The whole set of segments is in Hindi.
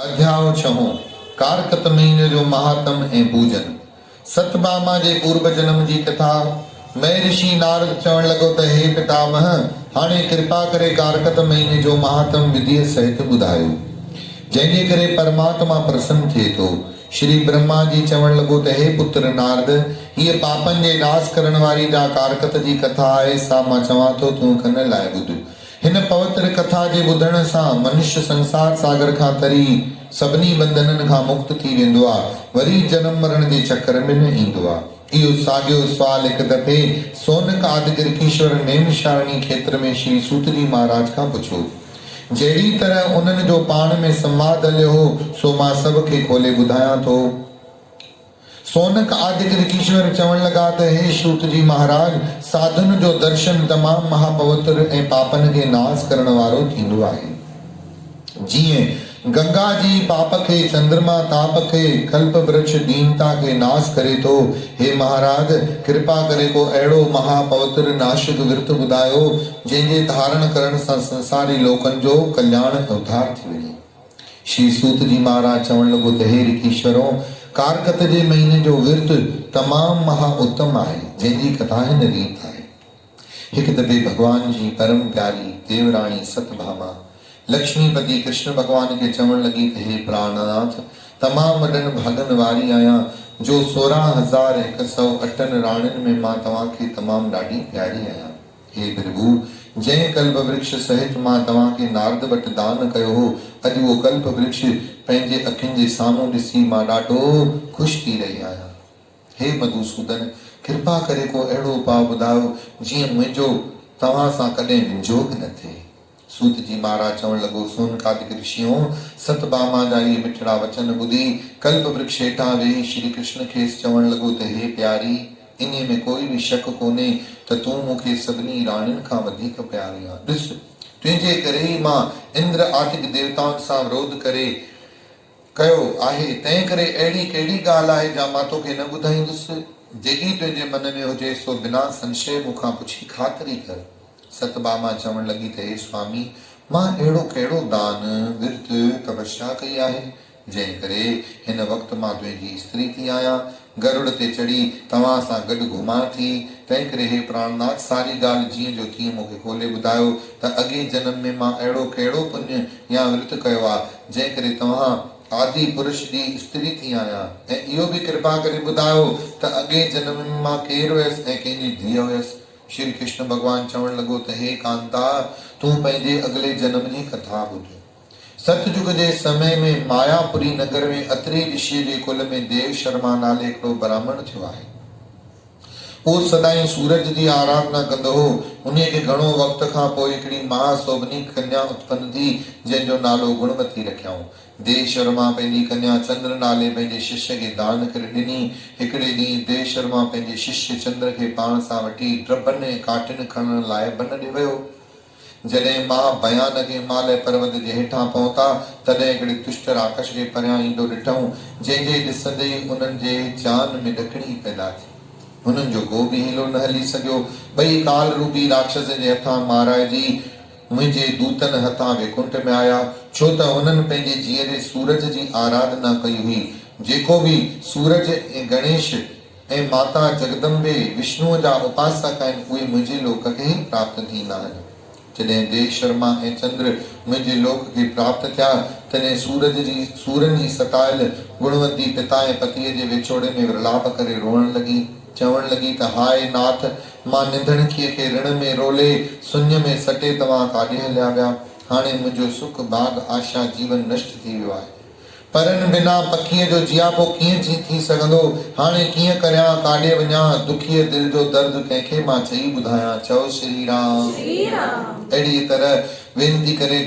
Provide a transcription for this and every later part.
अध्याय छहो कारकत महीने जो महात्म ऐं पूजन। सतभामा जे पूर्व जन्म जी कथा। मैं ऋषि नारद चवण लगो त हे पितामह, हाणे कृपा करे कारकत महीने जो महात्म विधिय सहित ॿुधायो, जंहिंजे करे परमात्मा प्रसन्न थिए थो। श्री ब्रह्मा जी चवण लगो त हे पुत्र नारद, हीअ पापन जे नाश करण वारी जा कारकत जी कथा आहे, सा मां चवां थो, तूं कन लाइ ॿुध। हिन पवित्र कथा जे ॿुधण सां मनुष्य संसार सागर खां तरी सभिनी बंधननि खां मुक्त थी वेंदो आहे, वरी जन्म मरण जे चक्कर में न ईंदो आहे। इहो साॻियो सुवाल हिकु दफ़े सोनक आदि गिरकीश्वर नेमिषारणी खेत्र में श्री सूत जी महाराज खां पुछो। जहिड़ी तरह उन्हनि जो पाण में संवाद हलियो हो, सो मां सभ खे खोले ॿुधायां थो। सोनक आदि गिरकीश्वर चवण लगा त हे सूत जी महाराज, साधुन जो दर्शन तमाम महापवित्र ऐं पापन के नाश करण वारो थींदो आहे। जीअं गंगा जी पाप खे, चंद्रमा ताप खे, कल्प वृक्ष दीनता के नाश करे थो, हे महाराज कृपा करे को अहिड़ो महापवित्र नाशिक विर्त ॿुधायो, जंहिंजे धारण करण सां संसारी लोकन जो कल्याण ऐं उद्धार थी वञे। श्री सूत जी महाराज चवण लॻो त हे ऋषीश्वरो, कारकत जे महीने जो विर्त तमाम महा उत्तम आहे, जंहिंजी कथा हिन रीत आहे। हिकु दफ़े भगवान जी परम प्यारी देवराणी सतभामा लक्ष्मीपति कृष्ण भगवान के चवण लगी त हे प्राणनाथ, तमाम वॾनि भागन वारी आहियां, जो 16,108 राणियुनि में मां तव्हांखे तमाम ॾाढी प्यारी आहियां। हे प्रभु, जंहिं कल्प वृक्ष सहित मां तव्हांखे नारद वटि दान कयो हो, अॼु उहो कल्प वृक्ष पंहिंजे अखियुनि जे साम्हूं ॾिसी मां ॾाढो ख़ुशि थी रही आहियां। हे मधुसूदन, कृपा करे को अहिड़ो उपाउ ॿुधायो जीअं मुंहिंजो तव्हां सां कॾहिं विंजोग न थिए। सूत जी महाराज चवण लॻो, सोनकादिक ऋषियों, सतभामा जा इहे मिठड़ा वचन ॿुधी कल्प वृक्ष हेठां वेही श्री कृष्ण खेसि चवण लॻो त हे प्यारी, इन में कोई भी शक कोन्हे त तूं मूंखे सभिनी राणियुनि खां वधीक प्यारी आहे। ॾिस, तुंहिंजे करे ई मां इंद्र आदिक देवताउनि सां विरोध करे कयो आहे, तंहिं करे अहिड़ी कहिड़ी ॻाल्हि आहे जा मां तोखे न ॿुधाईंदुसि। जेकी तुंहिंजे मन में हुजे सो बिना संशय मूंखां पुछी ख़ातिरी कर। सतभामा चवण लॻी त हे स्वामी, मां अहिड़ो कहिड़ो दान, विर्त, तपस्या कई आहे, जंहिं करे हिन वक़्तु मां तुंहिंजी स्त्री थी आहियां, गरुड़ ते चढ़ी तव्हां सां गॾु घुमां थी। तंहिं करे हे प्राणनाथ, सारी ॻाल्हि जीअं जो तीअं मूंखे खोले ॿुधायो त अॻे जन्म में मां अहिड़ो कहिड़ो पुण्य या विर्त कयो आहे, जंहिं करे तव्हां आदि पुरुष जी स्त्री थी आहियां, ऐं इहो बि कृपा करे ॿुधायो त अॻे जन्म में मां केरु हुयसि ऐं कंहिंजी धीअ हुयसि। श्री कृष्ण भगवान चवण लॻो त हे कांता, तूं पंहिंजे अॻिले जन्म जी कथा ॿुध। सतयुग जे समय में मायापुरी नगर में अत्रि ऋषि जे कुल में देव शर्मा नाले हिकिड़ो ब्राह्मण थियो आहे। उहो सदाईं सूरज जी आराधना कंदो हो। उन खे घणो वक़्त खां पोइ हिकिड़ी महासोभनी कन्या उत्पन्न थी, जंहिंजो नालो गुणवती रखियाऊं। देव शर्मा पंहिंजी कन्या चंद्र नाले पंहिंजे शिष्य खे दान करे ॾिनी। हिकिड़े ॾींहुं देव शर्मा पंहिंजे शिष्य चंद्र खे पाण सां वठी ड्रबन ऐं काठिन खणण लाइ बन ॾे वियो। जॾहिं मां भयानक हिमालय पर्वत जे हेठां पहुता, तॾहिं हिकिड़े दुष्ट राक्षस खे परियां ईंदो ॾिठऊं, जंहिंजे ॾिसंदे ई उन्हनि जे जान में ॾकणी पैदा थी। हुननि जो को बि हीलो न हली सघियो। ॿई काल रूपी राक्षस जे हथां माराइजी मुंहिंजे दूतन हथां वैकुंठ में आया, छो त हुननि पंहिंजे जीअरे सूरज जी आराधना कई हुई। जेको बि सूरज ऐं गणेश ऐं माता जगदम्बे विष्णुअ जा उपासक आहिनि, उहे मुंहिंजे लोक खे ई प्राप्त थींदा आहिनि। जॾहिं देव शर्मा ऐं चंद्र मुंहिंजे लोक खे प्राप्त थिया, तॾहिं सूरन जी सतायल गुणवती पिता ऐं पतीअ जे विछोड़े में विलाप करे रोअण लॻी, चवण लॻी त हाय नाथ, मां निंधणखीअ खे ऋण में रोले शून्य में सटे तव्हां काॾे हलिया विया। हाणे मुंहिंजो सुख भाग आशा जीवन नष्ट थी वियो आहे। परनि बिना पखीअ जो जियापो कीअं थी सघंदो। हाणे कीअं करियां, काॾे वञां, दुखीअ दिलि जो दर्द कंहिंखे मां चई ॿुधायां। चओ श्री राम। अहिड़ी तरह वेनती करे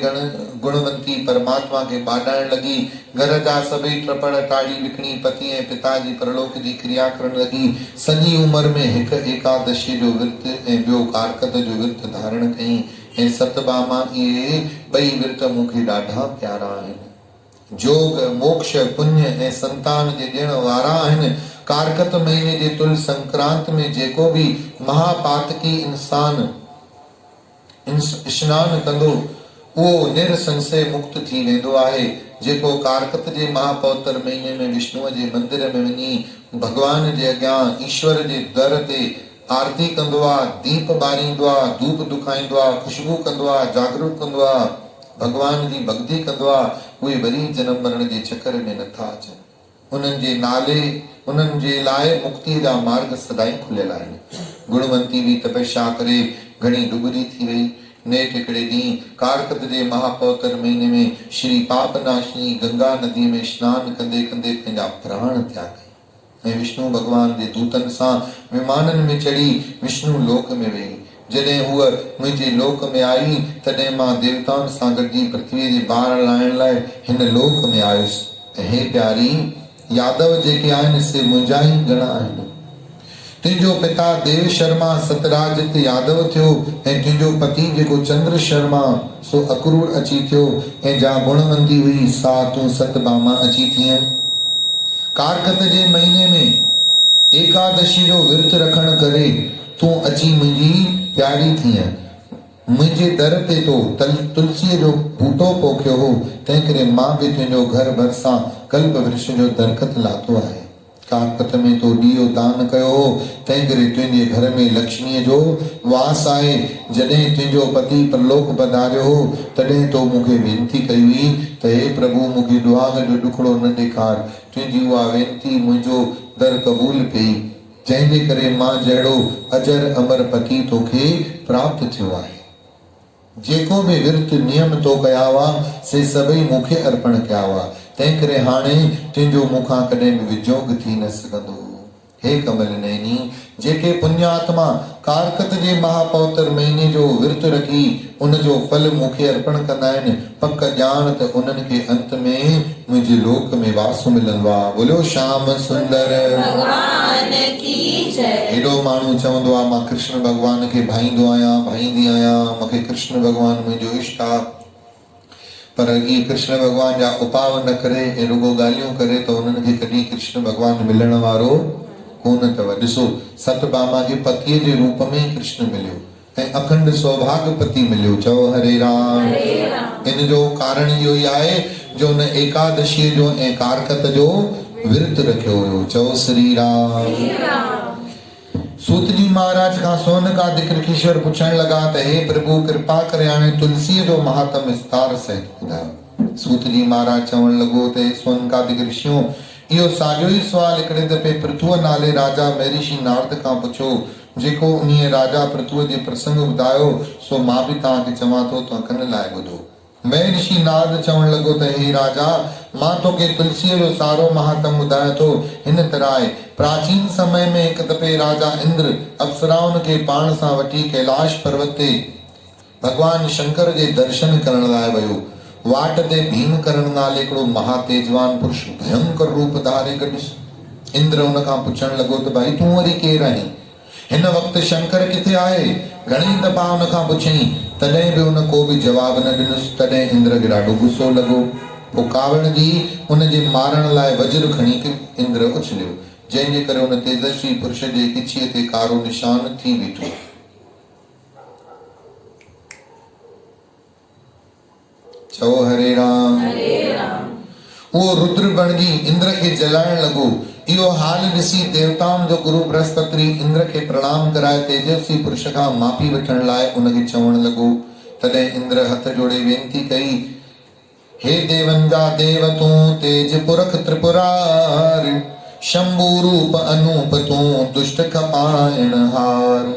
गुणवंती परमात्मा खे ॿाॾाइण लॻी। घर जा सभई ट्रपड़ टाड़ी विकिणी पति ऐं पिता जी परलोक जी क्रिया करण लॻी। सॼी उमिरि में हिकु एकादशी जो विर्त ऐं ॿियो कारकत जो विर्त धारण कई। ऐं सतभामा, इहे ॿई विर्त मूंखे ॾाढा प्यारा आहिनि। जोग, मोक्ष, पुण्य ऐं संतान जे ॾियण वारा आहिनि। कारकत महीने जे तुल संक्रांत में जेको भी महापातकी इंसान स्नान कंदो, उहो निरसंशय मुक्त थी वेंदो आहे। जेको कारकत जे महापौत्र महीने में विष्णुअ जे मंदिर में वञी भगवान जे अॻियां ईश्वर जे दर ते आरती कंदो आहे, दीप ॿारींदो आहे, धूप दुखाईंदो आहे, खुशबू कंदो आहे, जागरूक कंदो आहे, भगवान जी भक्ति कंदो आहे, उहे वरी जनम मरण जे चक्कर में नथा अचनि। उन्हनि जे नाले उन्हनि जे लाइ मुक्ति जा मार्ग सदाई खुलियल आहिनि। गुणवंती भी तपस्या करे घणी डुबरी थी वई। नेठ हिकिड़े ॾींहुं कारकत जे महापौत्र महीने में श्री पापनाशनी गंगा नदी में स्नान कंदे कंदे पंहिंजा प्राण त्याग कई ऐं विष्णु भगवान जे दूतनि सां विमाननि में चढ़ी विष्णु लोक में वई। जॾहिं हूअ मुंहिंजे लोक में आई तॾहिं मां देवताउनि सां गॾिजी पृथ्वीअ जे ॿार लाइण लाइ हिन लोक में आयुसि। ऐं हे प्यारी, यादव जेके आहिनि से मुंहिंजा ई गण आहिनि। तुंहिंजो पिता देव शर्मा सतराजित यादव थियो ऐं तुंहिंजो पति जेको चंद्र शर्मा सो अक्रूर अची थियो ऐं जा गुणवंती हुई सा तूं सतभामा अची थीअ। कारकत जे महीने में एकादशी जो विर्त रखण करे तूं अची मुंहिंजी प्यारी थीअ। मुंहिंजे दर ते तो तुलसीअ जो बूटो पोखियो हो, तंहिं करे मां बि तुंहिंजो घर भरिसां कल्प वृक्ष जो दरख़त लाथो आहे। कारकत में तो ॾीओ दान कयो हो, तंहिं करे तुंहिंजे घर में लक्ष्मीअ जो वास आहे। जॾहिं तुंहिंजो पति परलोक पधारियो हो तॾहिं तो मूंखे वेनती कई हुई त हे प्रभु मूंखे दुआग जो ॾुखड़ो न ॾेखार। तुंहिंजी उहा वेनती मुंहिंजो दर क़बूल कई, जंहिंजे करे मां जहिड़ो अजर अमर पति तोखे प्राप्त थियो आहे। जेको बि विर्त नियम तो कया हुआ से सभई मूंखे अर्पण कया हुआ, तंहिं करे हाणे तुंहिंजो मूंखां कॾहिं बि विजोग थी न सघंदो। हे कमल नैनी, जेके पुण्यात्मा कारकत जे महापौत्र महीने जो विर्त रखी उन जो फल मूंखे अर्पण कंदा आहिनि, पक ॼाण त उन्हनि खे अंत में मुंहिंजे लोक में वास मिलंदो आहे। बोलो श्याम सुंदर भगवान की जय। हेॾो माण्हू चवंदो आहे मां कृष्ण भगवान खे भाईंदो आहियां, भाईंदी आहियां, मूंखे कृष्ण भगवान मुंहिंजो इष्ट आहे, पर ये कृष्ण भगवान जा उपाव न करे ऐं रुगो ॻाल्हियूं करे त उन्हनि खे कॾहिं कृष्ण भगवान मिलण वारो कोन अथव। ॾिसो, सतभामा खे पतीअ जे रूप में कृष्ण मिलियो ऐं अखंड सौभाग्यपति मिलियो। चओ हरे राम। इन जो कारण इहो ई आहे जो उन एकादशीअ जो ऐं कारकत जो विर्त रखियो हुयो। चओ श्री राम। सूत जी महाराज खां सोनकादिक ऋषिश्वर पुछण लगा त हे प्रभु कृपा करे हाणे तुलसीअ जो महात्म विस्तार सहित ॿुधायो। सूत जी महाराज चवण लॻो त सोनकादिक ऋषियों, इहो साॻियो ई सुवाल हिकिड़े दफ़े पृथुअ नाले राजा महर्षि नारद खां पुछो। जेको उन्हीअ राजा पृथुअ जे प्रसंग ॿुधायो सो मां बि तव्हांखे चवां थो, तव्हां कन लाइ ॿुधो। महर्षि नारद चवण लॻो त हे राजा, मां तोखे तुलसीअ जो सारो महात्म ॿुधायां थो। हिन तरह आहे, प्राचीन समय में हिकु दफ़े राजा इंद्र अप्सराउनि खे पाण सां वठी कैलाश पर्वत ते भगवान शंकर जे दर्शन करण लाइ वियो। वाट ते भीम करण नाले हिकिड़ो महातेजवान पुरुष भयंकर रूप धारे गॾुसि। इंद्र हुन खां पुछण लॻो त भाई तूं वरी केरु आहीं? हिन वक़्तु शंकर किथे आहे? घणी दफ़ा हुन खां पुछई, तॾहिं बि हुन को बि जवाब न ॾिनुसि। तॾहिं इंद्र खे ॾाढो गुस्सो लॻो। पोइ कावड़ जी हुन जे मारण लाइ वज्र खणी इंद्र उछलियो, जंहिंजे करे हुन तेजस्वी पुरुष जे किछीअ ते कारो निशान थी बीठो। चओ हरे राम। उहो रुद्र बणजी इंद्र खे जलाइण लॻो। इहो हाल ॾिसी देवताउनि जो गुरु बृहस्पति इंद्र खे प्रणाम कराए तेजस्वी पुरुष खां माफ़ी वठण लाइ उनखे चवण लॻो। तॾहिं इंद्र हथ जोड़े वेनती कई, हे देवन जा देव तूं तेज पुरख त्रिपुरार, शंभू रूप अनूप तूं दुष्ट खपाइण हार,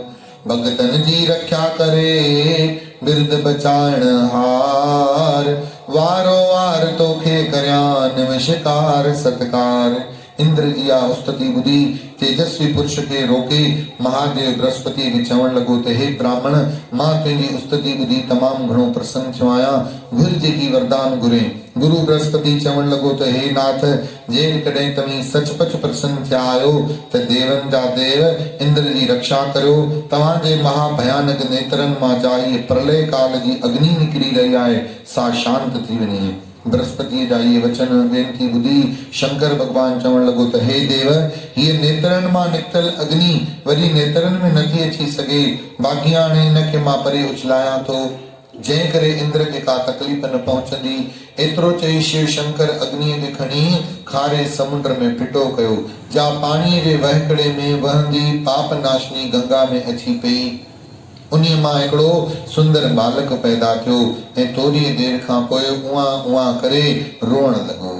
भगतन जी रक्षा करे बिरद बचाइण हार, वारो वार तोखे करयान नमस्कार सत्कार। इंद्र जी आ स्तुति ॿुधी तेजस्वी पुरुष खे रोके महादेव बृहस्पति खे चवण लॻो त हे ब्राह्मण, मां तुंहिंजी स्तुति ॿुधी तमामु घणो प्रसन्न थियो आहियां। घुर जेकी वरदान घुरे। गुरु बृहस्पति चवण लॻो त हे नाथ, जेकॾहिं तव्हीं सचपच प्रसन्न थिया आहियो त देवन जा देव इंद्र जी रक्षा करियो। तव्हांजे महाभयानक नेत्रनि मां जा इहे प्रलय काल जी अग्नि निकिरी रही आहे, सा शांत थी वञे। बृहस्पति जा इहे वचन वेनती ॿुधी शंकर भगवान चवण लॻो त हे देव, हीअ नेत्रनि मां निकितल अग्नि वरी नेत्रनि में नथी अची सघे, बाक़ी हाणे हिनखे मां परे उछलायां थो। जंहिं करे इंद्र खे का तकलीफ़ न पहुचंदी। एतिरो चई शिव शंकर अग्नीअ खे खणी खारे समुंड में फिटो कयो, जा पाणीअ जे वहकड़े में वहंदी पाप नाशनी गंगा में अची पई। उन्हीअ मां हिकिड़ो सुंदर बालक पैदा थियो ऐं थोरी देर खां पोइ उआ उआ करे रोअण लॻो।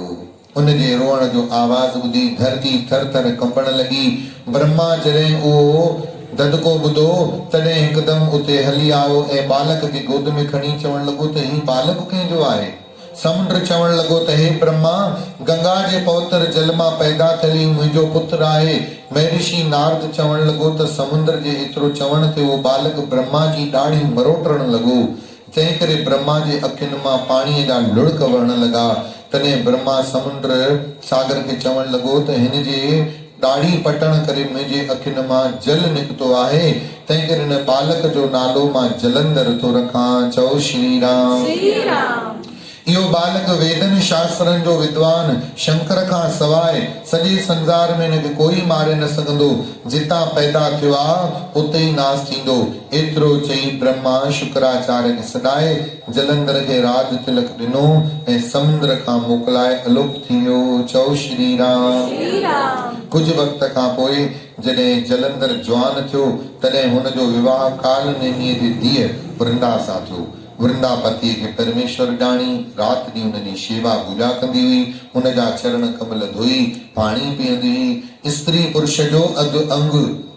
उनजे रोअण जो आवाज़ ॿुधी धरती थर थर कंबण लॻी। ब्रह्मा जॾहिं उहो ददको ॿुधो तॾहिं हिकदमि उते हली आयो ऐं बालक खे गोद में खणी चवण लॻो त ही बालक कंहिंजो आहे। समुंड चवण लॻो त हे ब्रह्मा, गंगा जे पवित्र जल मां पैदा थियली मुंहिंजो पुत्र आहे। महर्षि नारद चवण लॻो त समुंड जे एतिरो चवण ते उहो बालक ब्रह्मा जी ॾाढ़ी मरोटण लॻो। तंहिं करे ब्रह्मा जे अखियुनि मां पाणीअ जा लुड़क वहण लॻा। तॾहिं ब्रह्मा समुंड सागर खे चवण लॻो त हिन जे ॾाढ़ी पटण करे मुंहिंजे अखियुनि मां जल निकितो आहे, तंहिं करे हिन बालक जो नालो मां जलंधर थो रखां। चओ श्री राम। इहो बालक वेदनि शास्त्रनि जो विद्वान, शंकर खां सवाइ सॼे संसार में हिनखे कोई मारे न सघंदो। जितां पैदा थियो आहे उते ई नास थींदो। एतिरो चई ब्रह्मा शुक्राचार्य खे सॾाए जलंधर खे राज तिलक ॾिनो ऐं समुंड खां मोकिलाए अलोप थी वियो। चओ श्री राम। कुछ वक्त खां पोइ जॾहिं जलंधर जवान थियो तॾहिं हुनजो विवाह काल नेमीअ जी धीअ वृंदा सां थियो। वृंदा पतीअ खे परमेश्वर ॼाणी राति ॾींहुं हुनजी शेवा पूॼा कंदी हुई, हुनजा चरण कमल धोई पाणी पीअंदी हुई। स्त्री पुरुष जो अधु अंग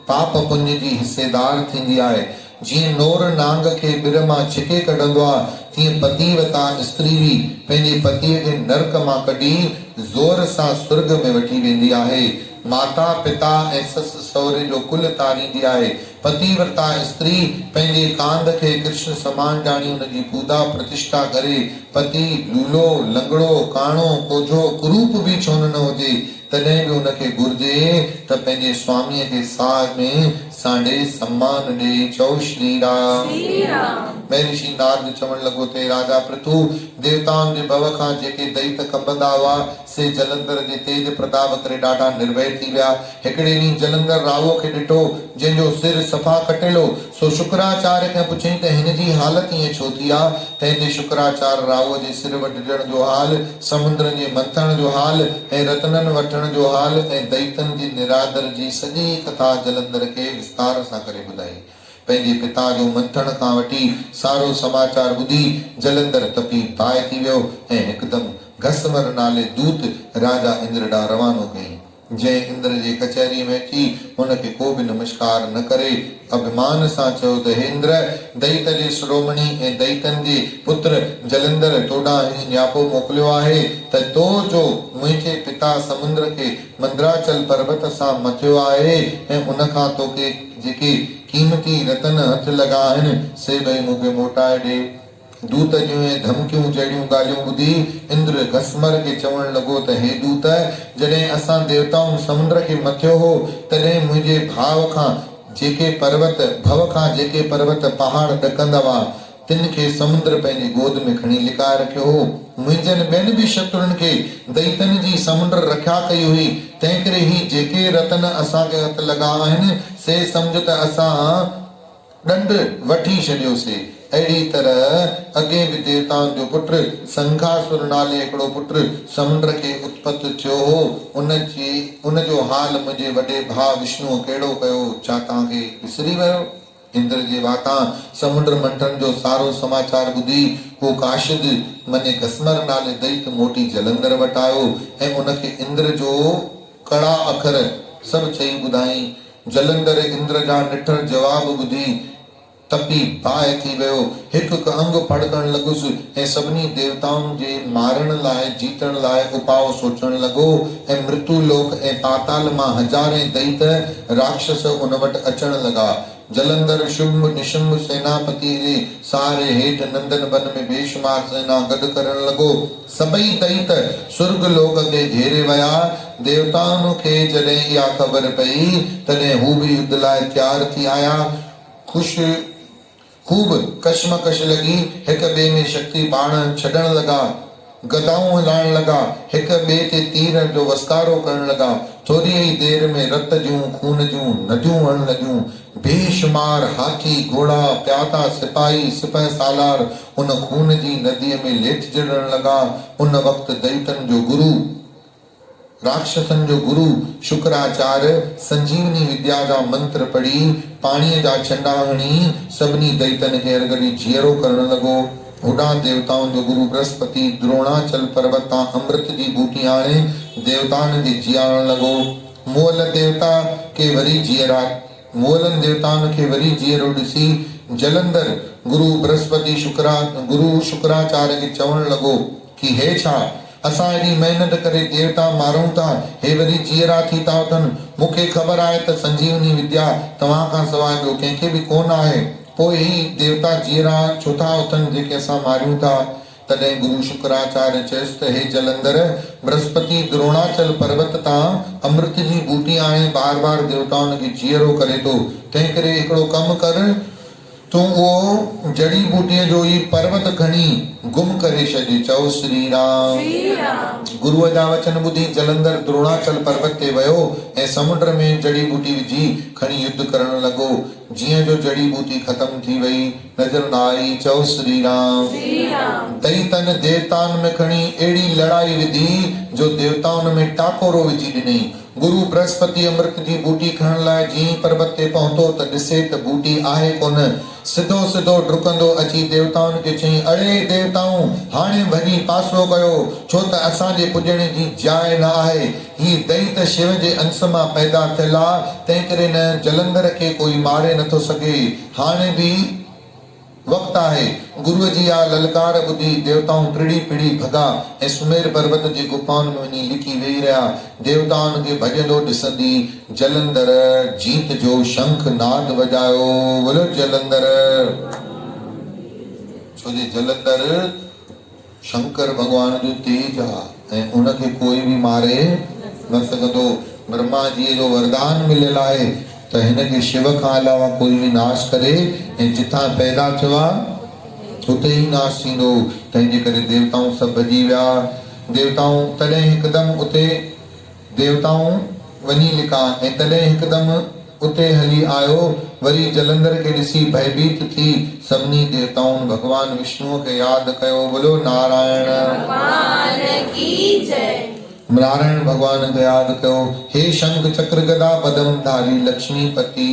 पाप पुण्य जी हिस्सेदार थींदी आहे। जीअं नोर नांग खे ॿिर मां छिके कढंदो आहे, तीअं पतिवता स्त्री बि पंहिंजे पतीअ खे नरक मां कढी ज़ोर सां स्वर्ग में वठी वेंदी आहे। माता पिता ऐं ससु सहुरे जो कुल तारींदी आहे। पतिव्रता स्त्री पंहिंजे कांध खे कृष्ण समान ॼाणी हुनजी पूजा प्रतिष्ठा करे। पति लूलो लंगड़ो काणो कोझो कुरूप बि छो न हुजे, तॾहिं बि हुनखे घुर्जे त पंहिंजे स्वामीअ खे साह में सांडे सम्मान ॾे। चओ श्री राम। महर्षि नारद चवण लॻो ते राजा पृथु, देवताउनि जे भव खां जेके दैत कंबंदा हुआ से जलंधर जे तेज प्रताप करे ॾाढा निर्भय थी विया। हिकिड़े ॾींहुं जलंधर रावो खे ॾिठो जंहिंजो सिर सफ़ा कटियलो। सो शुक्राचार्य खां पुछई त हिन जी हालत ईअं छो थी आहे। तंहिं ते शुक्राचार्य रावो जे सिर वढण जो हाल, समुंड जे मंथण जो हाल ऐं रत्ननि वठण जो हाल ऐं दैतनि जी निरादर जी सॼी कथा जलंधर खे विस्तार सां करे ॿुधाई। पंहिंजे पिता जो मंथण खां वठी सारो समाचार ॿुधी जलंधर तपी बाहि थी वियो ऐं हिकदमि घसमर नाले दूत राजा इंद्र ॾांहुं रवानो कई। जंहिं इंद्र जे कचहरी में अची हुनखे को बि नमस्कार न करे अभिमान सां चयो त हे इंद्र, दैत जे शिरोमणी ऐं दैतनि जे पुत्र जलंधर तोॾां ही न्यापो मोकिलियो आहे त तो जो मुंहिंजे पिता समुंड खे मंदराचल पर्वत सां मथियो आहे ऐं उन खां तोखे जेके कीमती रतन हथ लॻा आहिनि से भई मूंखे मोटाए ॾे। दूत जूं धमकियूं जहिड़ियूं ॻाल्हियूं ॿुधी इंद्र घसमर खे चवण लॻो त हे दूत, जॾहिं असां देवताउनि समुंड खे मथियो हो तॾहिं मुंहिंजे भव खां जेके पर्वत पहाड़ ॾकंदा हुआ तिन खे समुंड पंहिंजे गोद में खणी लिकाए रखियो हो। मुंहिंजनि ॿियनि बि शत्रुनि खे दैतनि जी समुंड रखिया कई हुई। तंहिं करे ही जेके रतन असांखे हथ लॻा आहिनि से सम्झ त असां ॾंड वठी छॾियोसीं। अहिड़ी तरह अॻे बि देवताउनि जो पुत्र संघासुर नाले हिकिड़ो पुत्र समुंड खे उत्पत थियो हो। उनजो हाल मुंहिंजे वॾे भाउ विष्णुअ कहिड़ो कयो, छा तव्हांखे विसरी वियो। इंद्र जे वातां समुंड मंथन जो सारो समाचार ॿुधी को काशिद मने घसमर नाले दैत मोटी जलंधर वटि आयो ऐं उनखे इंद्र जो कड़ा अखर सभु चई ॿुधाई। जलंधर इंद्र जा निठर जवाब ॿुधी तपी बाहि थी वियो। हिकु हिकु अंग फड़कण लॻुसि ऐं सभिनी देवताउनि जे मारण लाइ जीतण लाइ उपाउ सोचण लॻो ऐं मृत्यु लोक ऐं पाताल मां हज़ारें दैत राक्षस उन वटि अचण लॻा। जलंधर शुंभ निशुंभ सेनापति जे सहारे हेठि नंदन वन में बेशुमार सेना गॾु करण लॻो। सभई दैत सुर्ग लोक खे घेरे विया। देवताउनि खे जॾहिं इहा ख़बर पई तॾहिं हू बि युद्ध लाइ तयार थी आया। खूब कशमकश लॻी, हिक ॿिए में शक्ति बाण छॾण लॻा। गदाऊं हलाइण लगा, हिक ॿिए ते तीर जो वसकारो करण लगा। थोरी ई देर में रत जूं खून जूं नदियूं वहण लॻियूं। बेशुमार हाथी घोड़ा प्यादा सिपाही सिपह सालार उन खून जी नदीअ में लेथजण लगा। उन वक़्त दैतन जो गुरु राक्षसन जो गुरु शुक्राचार्य संजीवनी विद्या जा मंत्र पढ़ी पाणीअ जा छंडा हणी सभिनी दैतन खे अरगड़ी जीअरो करण लॻो। होॾां देवताउनि जो गुरु बृहस्पति द्रोणाचल पर्वत तां अमृत जी बूटी आणे देवताउनि खे जीआरण लॻो। मोल देवता के वरी जीअरा मोलन देवताउनि खे वरी जीअरो ॾिसी जलंधर गुरु बृहस्पति गुरु शुक्राचार्य खे चवण लॻो कि हे छा असां एॾी महिनत करे देवता मारूं था, हे वरी जीअरा थी था उथनि। मूंखे ख़बर आहे त संजीवनी विद्या तव्हां खां सवाइ ॿियो कंहिंखे बि कोन आहे, पोइ ही देवता जीअरा छो था उथनि जेके असां मारियूं था। तॾहिं गुरु शुक्राचार्य चयसि त हे जलंधर बृहस्पति द्रोणाचल पर्वत तां अमृत जी बूटी आणे बार बार देवताउनि खे जीअरो करे थो। तंहिं करे हिकिड़ो कमु कर, तूं उहो जड़ी बूटीअ जो ई पर्वत खणी गुम करे छॾ। चओ श्री राम। गुरुअ जा वचन ॿुधी जलंधर द्रोणाचल पर्वत ते वियो ऐं समुंड में जड़ी बूटी विझी खणी युद्ध करण लॻो। जीअं जो जड़ी बूटी ख़त्म थी वई नज़र न आई। चओ श्री राम। दैतन देवताउनि में खणी अहिड़ी लड़ाई विधी जो देवताउनि में टाकोरो विझी ॾिनई। गुरु बृहस्पति अमृत जी बूटी खणण लाइ जीअं पर्वत ते पहुतो त ॾिसे त बूटी आहे कोन। सिधो सिधो डुकंदो अची देवताउनि खे चई, अड़े देवताऊं हाणे भॼी पासो कयो, छो त असांजे पुॼण जी जाइ न आहे। ही दैत शिव जे अंश मां पैदा थियल आहे, तंहिं करे न जलंधर खे कोई मारे नथो सघे। हाणे बि वक़्तु आहे। गुरुअ जी आ ललकार ॿुधी देवताऊं टिड़ी पिड़ी भॻा ऐं सुमेर पर्वत जी गुफाउनि में वञी लिकी वेही रहिया। देवताउनि खे भॼंदो ॾिसंदी जलंधर जीत जो शंख नाद वॼायो। बोलो जलंधर। छो जे जलंधर शंकर भॻवान जो तेज आहे ऐं उनखे कोई बि मारे न सघंदो। ब्रह्मा जी जो वरदान मिलियल आहे त हिनखे शिव खां अलावा कोई बि नाश करे ऐं जिथां पैदा थियो आहे उते ई नाश थींदो। तंहिंजे करे देवताऊं सभु भॼी विया। देवताऊं तॾहिं हिकदमि उते देवताऊं वञी लिका ऐं तॾहिं हिकदमि उते हली आयो। वरी जलंधर खे ॾिसी भयभीत थी सभिनी देवताउनि भगवान विष्णुअ खे यादि कयो। बोलो नारायण भगवान की जय। नारायण भगवान खे यादि कयो। हे शंख चक्र गदा पदम धारी लक्ष्मीपति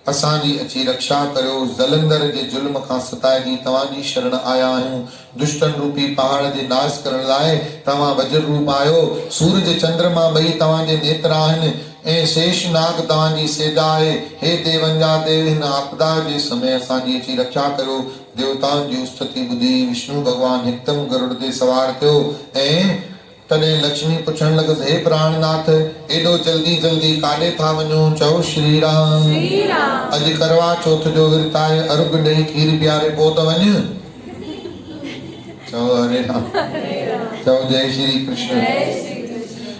असांजी अची रक्षा करियो। जलंधर जे जुल्म खां सताइजी तव्हांजी शरण आया आहियूं। दुष्टन रूपी पहाड़ जे नाश करण लाइ तव्हां वज्र रूप आयो। सूरज चंद्रमा ॿई तव्हांजे नेत्र आहिनि ऐं शेष नाग तव्हांजी सेजा आहे। हे देवन जा देव हिन आपदा जे समय असांजी अची रक्षा करियो। देवताउनि जी स्तुति ॿुधी विष्णु भगवान हिकदमि गरुड़ ते सवार थियो ऐं तॾहिं लक्ष्मी पुछण लॻसि, हे प्राणनाथ एॾो जल्दी जल्दी काॾे था वञो। चओ श्री राम। अॼु करवा चौथ जो विर्त आहे, अर्घ ॾेई खीर पीआरे पोइ त वञ। चओ हरे राम। चओ जय श्री कृष्ण।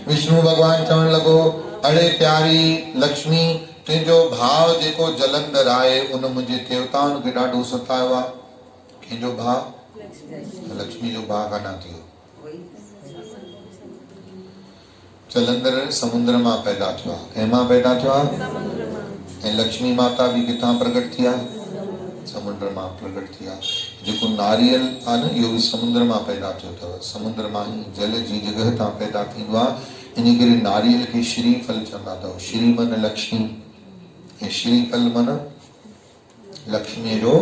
विष्णु भगवान चवण लॻो, अड़े प्यारी लक्ष्मी तुंहिंजो भाउ जेको जलंधर आहे उन मुंहिंजे देवताउनि खे ॾाढो सतायो आहे। कंहिंजो भाउ? लक्ष्मी जो भाउ कान थियो। जलंधर समुद्र मां पैदा थियो आहे। कंहिं मां पैदा थियो आहे? ऐं लक्ष्मी माता बि किथां प्रकट थी आहे? समुद्र मां प्रकट थी आहे। जेको नारियल आहे न इहो बि समुद्र मां पैदा थियो अथव। समुद्र मां ई जल जी जॻह तां पैदा थींदो आहे। इन करे नारियल खे श्रीफल चवंदा अथव। श्री मन लक्ष्मी ऐं श्रीफल मन लक्ष्मीअ जो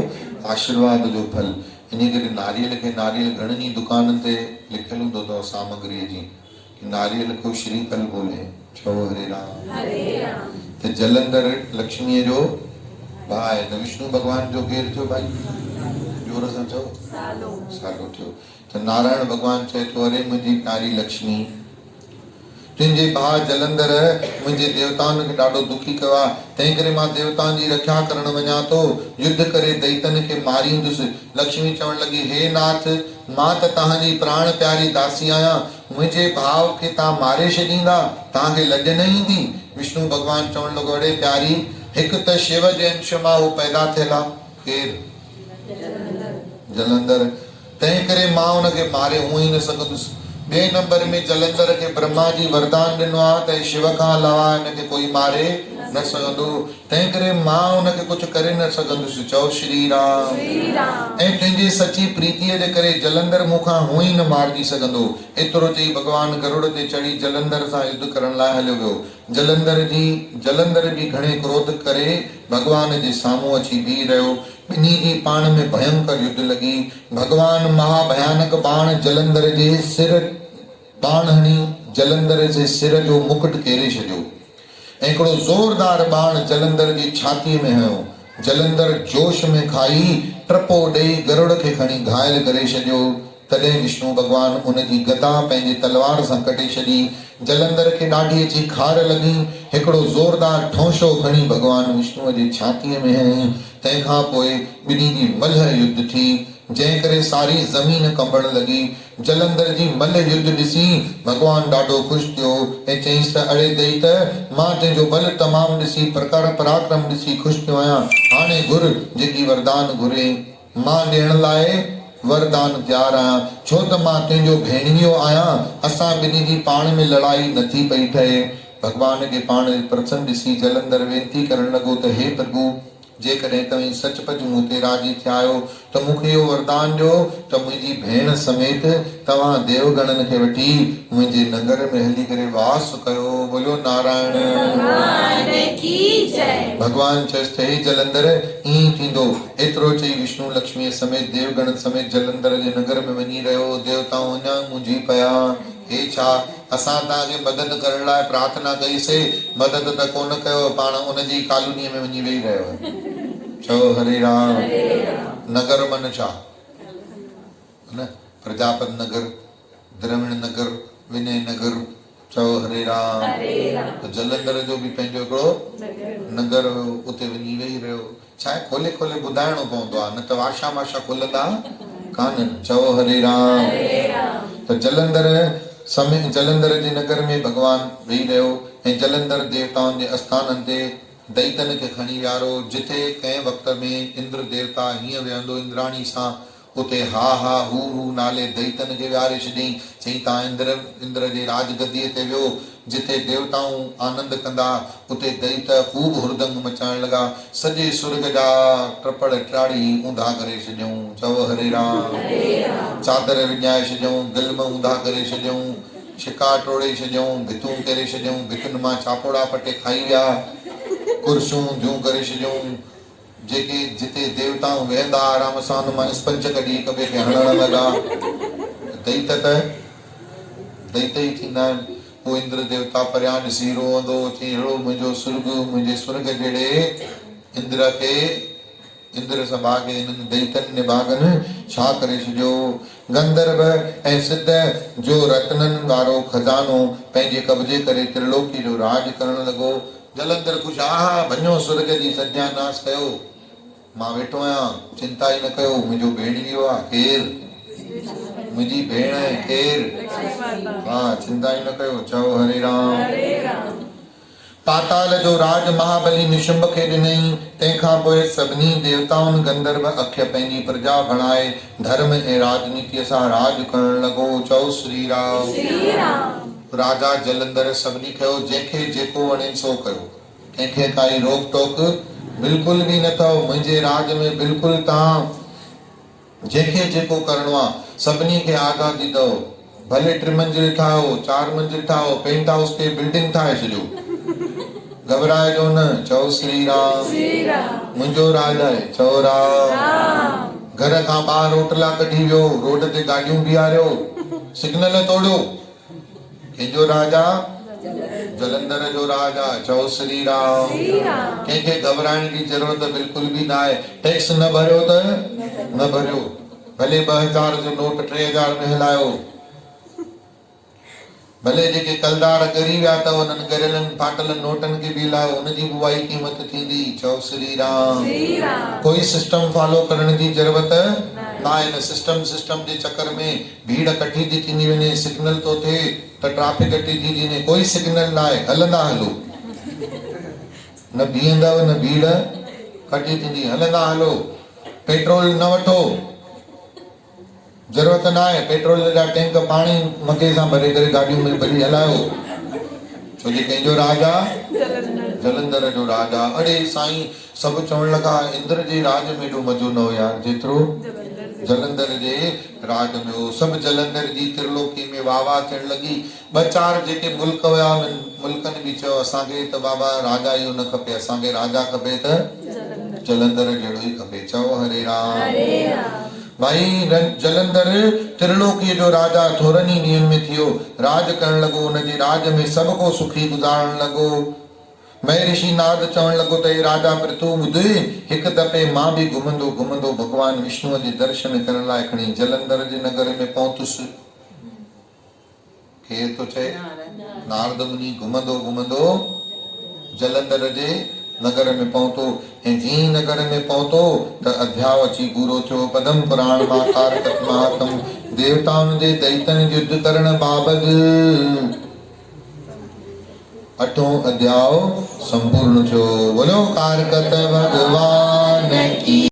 आशीर्वाद जो फल। इन करे नारियल खे नारियल घणनि ई दुकाननि ते लिखियल हूंदो अथव सामग्रीअ जी कि नारियल को श्रीफल बोले। छो हरे राम। त जलंधर लक्ष्मीअ जो भाउ आहे। त विष्णु भगवान जो केरु थियो भाई? जोर सां चओ। सालो थियो। त नारायण भगवान चए थो, अरे मुंहिंजी प्यारी लक्ष्मी तुंहिंजे भाउ जलंधर मुंहिंजे देवताउनि खे ॾाढो दुखी कयो आहे। तंहिं करे मां देवताउनि जी रक्षा करण वञा थो। युद्ध करे दैतन खे मारींदुसि। लक्ष्मी चवण लॻी, हे नाथ मां त तव्हांजी प्राण प्यारी दासी आहियां। मुंहिंजे भाउ खे तव्हां मारे छॾींदा, तव्हांखे लॼ न ईंदी? विष्णु भगवान चवण लॻो, अड़े प्यारी हिकु त शिव जे अंश मां उहो पैदा थियल आहे। केरु? जलंधर। तंहिं करे मां उनखे मारे हूअं ई न सघंदुसि। ॿिए नंबर में जलंधर खे ब्रह्मा जी वरदान ॾिनो आहे त शिव खां अलावा हिनखे कोई मारे न सघंदो, तंहिं करे मां उनखे कुझु करे न सघंदुसि। चओ श्री राम। ऐं तुंहिंजी सची प्रीतीअ जे करे जलंधर मूंखां हूअं ई न मारिजी सघंदो। एतिरो चई भॻवानु गरुड़ ते चढ़ी जलंधर सां युद्ध करण लाइ हलियो वियो। जलंधर बि घणे क्रोध करे भॻवान जे साम्हूं अची बीह रहियो। ॿिन्ही जी पाण में भयंकर युद्ध लॻी। भॻवानु महाभयानक बाण जलंधर जे सिर बाण हणी जलंधर जे सिर जो मुकुट केरे छॾियो ऐं हिकिड़ो ज़ोरदार बाण जलंधर जी छातीअ में हयो। जलंधर जोश में खाई टपो ॾेई गरुड़ खे खणी घायल करे छॾियो। तॾहिं विष्णु भॻवानु उनजी गदा पंहिंजे तलवार सां कटे छॾी। जलंधर खे ॾाढी अची खार लॻी। हिकिड़ो ज़ोरदार ठोंशो खणी भॻवानु विष्णुअ जी छातीअ में हयईं। तंहिंखां पोइ ॿिन्ही जी मल्ह युद्ध थी, जंहिं करे सारी ज़मीन कंबण लॻी। जलंधर जी मल्ह युद्ध ॾिसी भॻवानु ॾाढो ख़ुशि थियो ऐं चयईंसि त अड़े ॾेई त मां तुंहिंजो बल तमामु ॾिसी प्रकार पराक्रम ॾिसी ख़ुशि थियो आहियां। हाणे घुर जेकी वरदान घुरे, मां ॾियण लाइ वरदान तैयार आहियां, छो त मां तुंहिंजो भेणियो आहियां। असां ॿिन्ही जी पाण में लड़ाई नथी पई ठहे। भॻवान खे पाण प्रसन्न ॾिसी जलंधर वेनती करण लॻो त हे प्रभु, जेकॾहिं तव्हीं सचपच मूं ते राज़ी थिया आहियो त मूंखे इहो वरदान ॾियो त मुंहिंजी भेण समेत तव्हां देवगणनि खे वठी मुंहिंजे नगर में हली करे वास कयो। बोलो नारायण भगवान की जय। भॻवानु चयसि त हे जलंधर ईअं थींदो। एतिरो चई विष्णु लक्ष्मीअ समेत देवगण समेत जलंधर जे नगर में वञी रहियो। देवताऊं अञा मुंझी पिया, हे छा, असां तव्हांखे मदद करण लाइ प्रार्थना कईसीं, मदद त कोन कयो, पाण उनजी कॉलोनीअ में वञी वेही रहियो। चओ हरे राम। नगर मन छा न, प्रजापति नगर, द्रविण नगर, विनय नगर। चओ हरे राम। तो जलंधर जो भी पंहिंजो हिकिड़ो नगर उते वञी वेही रहियो। छा आहे, खोले खोले ॿुधाइणो पवंदो आहे, न त वाशा वाशा खुलंदा कान्हनि। चओ हरे राम। त जलंधर जे नगर में भॻवानु वेही रहियो ऐं जलंधर देवताउनि जे आस्थाननि ते दैतन खे खणी वियारो। जिथे कंहिं वक़्त में इंद्र देवता हीअं विहंदो इंद्राणी सां, उते हा हा हू हू नाले दैतन खे विहारे छॾियईं। चई तव्हां इंद्र जे राजगदीअ ते वियो। जिथे देवताऊं आनंद कंदा उते दैत ख़ूब हुरदंग मचाइण लॻा। सॼे सुर्ग जा टपड़ टाड़ी ऊंधा करे छॾियऊं। चओ हरे राम। चादर विञाए छॾियऊं, गिल्म ऊंधा करे छॾियऊं, छिका टोड़े छॾियऊं, भितूं करे छॾियऊं, भितुनि मां चापोड़ा पटे खाई विया, कुर्सियूं ऊंधियूं करे छॾियऊं। जेके जिते देवताऊं वेहंदा आराम सां हुन मां स्पंज कढी हिक ॿिए खे हणण लॻा। दैत ई थींदा आहिनि। पोइ इंद्र देवता परियां ॾिसी रोअंदो, चई अहिड़ो मुंहिंजे स्वर्ग जहिड़े इंद्र सभा खे हिननि दैतनि निभागनि छा करे छॾियो। गंधर्व ऐं सिद्ध जो रत्ननि वारो खज़ानो पंहिंजे कब्जे करे त्रिलोकी जो राज करण लॻो। जलंधर ख़ुशि, हा भञो स्वर्ग जी सत्यानाश कयो, मां वेठो आहियां, चिंता ई न कयो। मुंहिंजो भेणियो आहे, केरु, मुंहिंजी भेण आहे, केरु, हा चिंता ई न कयो। चओ हरे राम। पाताल जो राज महाबली निशुंभ खे ॾिनई। तंहिंखां पोइ सभिनी देवताउनि गंधर्व अखि पंहिंजी प्रजा बणाए धर्म ऐं राजनीतिअ सां राज करण लॻो। चओ श्री राम। राजा जलंधर सभिनी कयो, जंहिंखे जेको वणे सो कयो, कंहिंखे काई रोक टोक बिल्कुल भी न अथव। मुंहिंजे राज में बिल्कुल तव्हां जंहिंखे जेको करणो आहे सभिनी खे आज़ादी अथव। भले 3 मंजिल ठाहियो, 4 मंजिल ठाहियो, पेंट हाउस खे बिल्डिंग ठाहे छॾियो, घबराइजो न। चओ श्री राम। मुंहिंजो राज आहे। चओ राम। घर खां ॿाहिरि रोटला कढी वियो, रोड ते गाॾियूं बीहारियो, सिग्नल तोड़ियो, कंहिंजो राज आहे? जलंधर जो राज आहे। चओ श्री राम। कंहिंखे घबराइण जी ज़रूरत बिल्कुल भी न आहे। टैक्स न भरियो त न भरियो, भले 2000 जो नोट 3000 में हलायो, भले जेके कलदार ॻरी विया अथव उन्हनि ॻरियलनि फाटल नोटनि खे बि लायो, उनजी बि उहा ई क़ीमत थींदी। चओ श्री राम। कोई सिस्टम फॉलो करण जी ज़रूरत न आहे। न सिस्टम जे चक्कर में भीड़ कठी थी थींदी वञे, सिग्नल तो थिए त ट्रैफिक कटी थी वञे, कोई सिग्नल न आहे, हलंदा हलो, न बीहंदव न भीड़ कटी थींदी, हलंदा हलो। पेट्रोल न वठो, ज़रूरत ना आहे पेट्रोल जा टैंक पाणी मथे सां भरे करे गाॾियूं में भली हलायो छो जे कंहिंजो राज आहे जलंधर जो राज आहे। अड़े साईं सभु चवण लॻा इंद्र जे राज में एॾो मज़ो न हो यार जेतिरो जलंधर जे राज में हो। सभु जलंधर जी त्रिलोकी में वाह वाह थियण लॻी। ॿ चारि जेके मुल्क हुआ उन्हनि मुल्कनि बि चयो असांखे त बाबा राजा इहो न खपे असांखे राजा खपे त जलंधर जहिड़ो ई खपे। चओ हरे राम। भाई जलंधर त्रिलोकीअ जो राजा थोरनि ई ॾींहंनि में थियो राज करण लॻो। हुनजे राज में सभु को सुखी गुज़ारण लॻो। महर्षि नारद चवण लॻो त हे राजा पृथु ॿुध हिकु दफ़े मां बि घुमंदो घुमंदो भॻवान विष्णुअ जे दर्शन करण लाइ खणी जलंधर जे नगर में पहुतुसि। केरु थो चए नारद मुनि घुमंदो घुमंदो जलंधर जे नगर में पहुतो ऐं जीअं नगर में पहुतो त अध्याय अची पूरो थियो। पदम पुराण मां कारकत महात्म देवताउनि जे दैतनि युद्ध करण बाबति 8हों अध्याय संपूर्ण थियो। बोलो कारकत भगवान की।